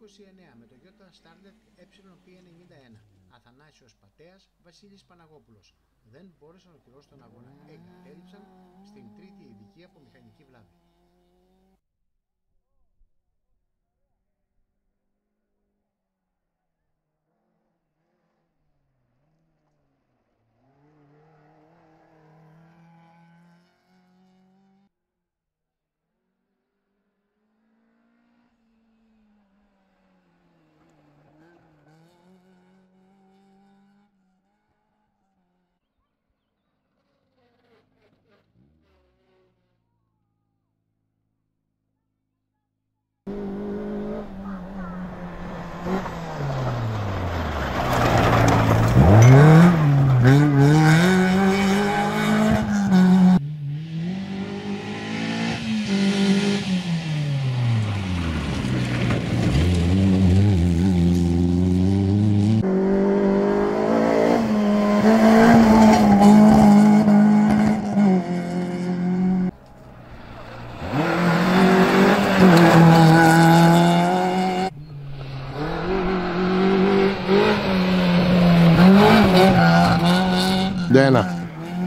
29 με το Toyota Starlet EP91. Αθανάσιος Πατέας, Βασίλης Παναγόπουλος. Δεν μπόρεσαν να ολοκληρώσουν τον αγώνα. Εγκατέλειψαν στην τρίτη ειδική από μηχανική βλάβη.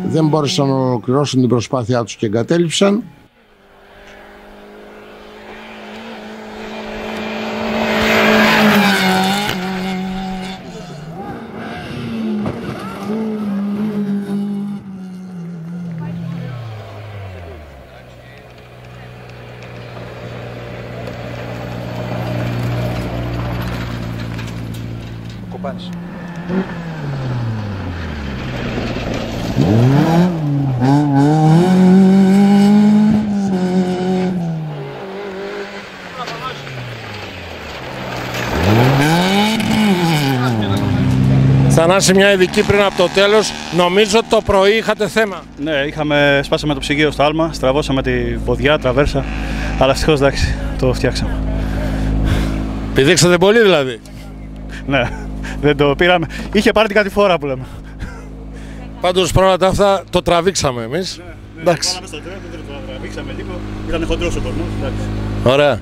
Δεν μπόρεσαν να ολοκληρώσουν την προσπάθειά τους και εγκατέλειψαν. Κοπάνεις. Θανάση, μια ειδική πριν από το τέλος. Νομίζω το πρωί είχατε θέμα. Ναι, σπάσαμε το ψυγείο στο άλμα, στραβώσαμε τη βοδιά, τραβέρσα. Αλλά ευτυχώς εντάξει, το φτιάξαμε. Πηδήξατε πολύ δηλαδή. Ναι, δεν το πήραμε. Είχε πάρει την κατηφόρα που λέμε. Πάντως πράγματα αυτά το τραβήξαμε εμείς. Ναι, εντάξει. Πάμε στο τρένο, το τραβήξαμε λίγο. Ήταν χοντρός ο κορμός, εντάξει. Ωραία.